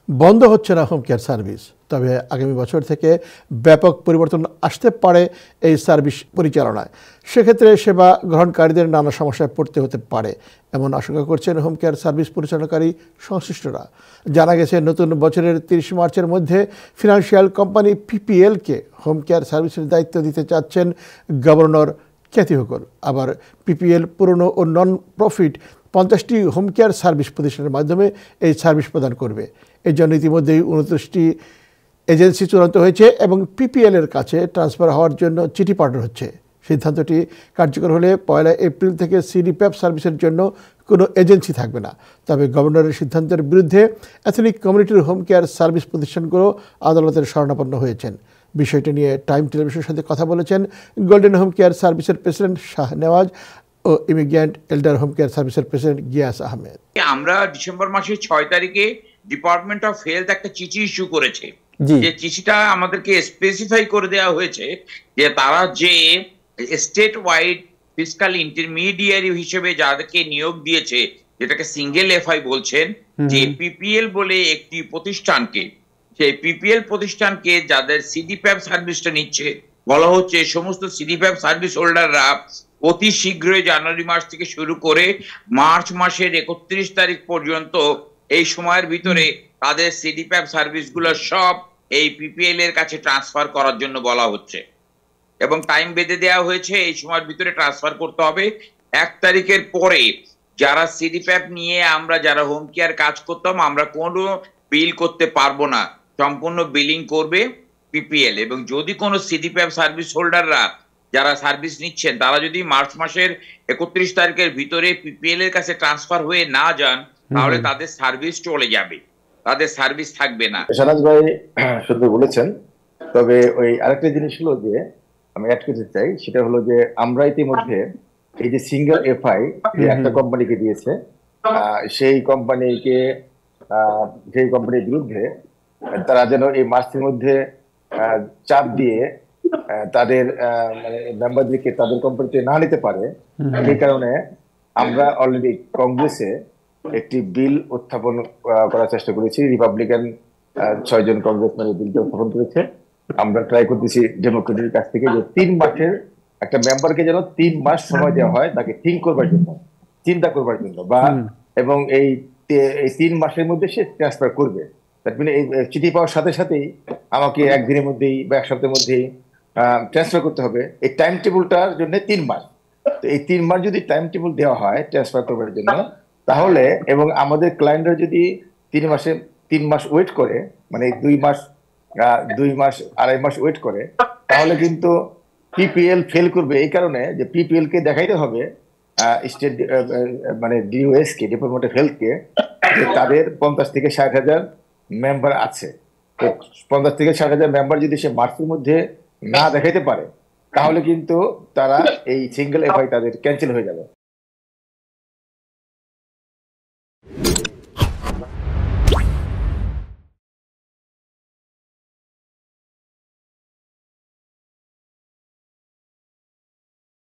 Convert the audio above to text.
বন্ধ হচ্ছে না হোম কেয়ার সার্ভিস, তবে আগামী বছর থেকে ব্যাপক পরিবর্তন আসতে পারে এই সার্ভিস পরিচালনায়। সেক্ষেত্রে সেবা গ্রহণকারীদের নানা সমস্যায় পড়তে হতে পারে এমন আশঙ্কা করছেন হোম কেয়ার সার্ভিস পরিচালনাকারী সংশ্লিষ্টরা। জানা গেছে, নতুন বছরের 30 মার্চের মধ্যে ফিনান্সিয়াল কোম্পানি পিপিএলকে হোম কেয়ার সার্ভিসের দায়িত্ব দিতে চাচ্ছেন গভর্নর ক্যাথি হোকল। আবার পিপিএল পুরনো ও নন প্রফিট 50টি হোম কেয়ার সার্ভিস প্রতিষ্ঠানের মাধ্যমে এই সার্ভিস প্রদান করবে। এর জন্য ইতিমধ্যেই 29টি এজেন্সি চূড়ান্ত হয়েছে এবং পিপিএলের কাছে ট্রান্সফার হওয়ার জন্য চিঠি পাঠানো হচ্ছে। সিদ্ধান্তটি কার্যকর হলে 1 এপ্রিল থেকে সিডিপ্যাপ সার্ভিসের জন্য কোনো এজেন্সি থাকবে না। তবে গভর্নরের সিদ্ধান্তের বিরুদ্ধে এথনিক কমিউনিটির হোম কেয়ার সার্ভিস প্রতিষ্ঠানগুলো আদালতের শরণাপন্ন হয়েছেন। বিষয়টি নিয়ে টাইম টেলিভিশনের সাথে কথা বলেছেন গোল্ডেন হোম কেয়ার সার্ভিসের প্রেসিডেন্ট শাহ নেওয়াজ ও ইমিগ্রেন্ট এল্ডার হোম কেয়ার সার্ভিসের প্রেসিডেন্ট গিয়াস আহমেদ। আমরা ডিসেম্বর মাসের 6 তারিখে ডিপার্টমেন্ট অফ হেলথ একটা চিঠি ইস্যু করেছে, যে চিঠিটা আমাদেরকে স্পেসিফাই করে দেওয়া হয়েছে যে তারা যে স্টেট ওয়াইড ফিসকাল ইন্টারমিডিয়ারি হিসেবে যাদেরকে নিয়োগ দিয়েছে, যেটাকে সিঙ্গেল এফআই বলছেন, যে পিপিএল বলে একটি প্রতিষ্ঠানকে, সেই পিপিএল প্রতিষ্ঠানকে যাদের সিডিপ্যাপ সার্ভিসটা নিচ্ছে, বলা হচ্ছে সমস্ত সিডিপ্যাপ সার্ভিস হোল্ডাররা অতি শীঘ্রই জানুয়ারি মাস থেকে শুরু করে মার্চ মাসের 31 তারিখ পর্যন্ত এই সময়ের ভিতরে তাদের সিডিপ্যাপ সার্ভিসগুলো সব এই পিপিএল এর কাছে ট্রান্সফার করার জন্য বলা হচ্ছে এবং টাইম বেঁধে দেওয়া হয়েছে। এই সময়ের ভিতরে ট্রান্সফার করতে হবে। 1 তারিখের পরে যারা সিডিপ্যাপ নিয়ে আমরা যারা হোম কেয়ার কাজ করতাম, আমরা কোনো বিল করতে পারবো না, সম্পূর্ণ বিলিং করবে পিপিএল। এবং যদি কোনো সিডিপ্যাপ সার্ভিস হোল্ডাররা যারা সার্ভিস নিচ্ছেন তারা যদি মার্চ মাসের 31 তারিখের ভিতরে পিপিএল এর কাছে ট্রান্সফার হয়ে না যান, তাহলে তাদের সার্ভিস চলে যাবে, তাদের সার্ভিস থাকবে না। শাহনাজ ভাই সুন্দর বলেছেন। তবে ওই আরেকটা জিনিস হলো যে আমি অ্যাড করতে চাই, সেটা হলো যে আমরা ইতিমধ্যে এই যে সিঙ্গেল এফআই একটা কোম্পানিকে দিয়েছে, সেই কোম্পানির বিরুদ্ধে তারা যেন এই মাসের মধ্যে চাপ দিয়ে তাদের মানে মেম্বারদেরকে তাদের কোম্পানিতে না নিতে পারে। এই কারণে আমরা অলরেডি কংগ্রেসে একটি বিল উত্থাপন করার চেষ্টা করেছি। রিপাবলিকান 6 জন কংগ্রেসম্যান এই বিলটা উত্থাপন করেছে। আমরা ট্রাই করতেছি ডেমোক্রেটের কাছ থেকে যে 3 মাসের একটা মেম্বারকে যেন 3 মাস সময় দেওয়া হয় তাকে থিঙ্ক করবার জন্য, চিন্তা করবার জন্য, বা এবং এই 3 মাসের মধ্যে সে ট্রান্সফার করবে। তার মানে এই চিঠি পাওয়ার সাথে সাথেই আমাকে 1 দিনের মধ্যেই বা 1 সপ্তাহের মধ্যেই ট্রান্সফার করতে হবে। এই টাইম টেবিলটার জন্য 3 মাস। তো এই 3 মাস যদি টাইম টেবিল দেওয়া হয় ট্রান্সফার করবার জন্য, তাহলে এবং আমাদের ক্লায়েন্টরা যদি 3 মাস ওয়েট করে, মানে 2 মাস 2.5 মাস ওয়েট করে, তাহলে কিন্তু পিপিএল ফেল করবে। এই কারণে যে পিপিএল কে দেখাইতে হবে স্টেট মানে ডিওএস কে, ডিপার্টমেন্ট অফ হেলথ কে, তাদের 50 থেকে 60,000 মেম্বার আছে। তো 50 থেকে 60,000 মেম্বার যদি সে মার্চের মধ্যে না দেখাইতে পারে, তাহলে কিন্তু তারা এই সিঙ্গেল এফআই তাদের ক্যান্সেল হয়ে যাবে।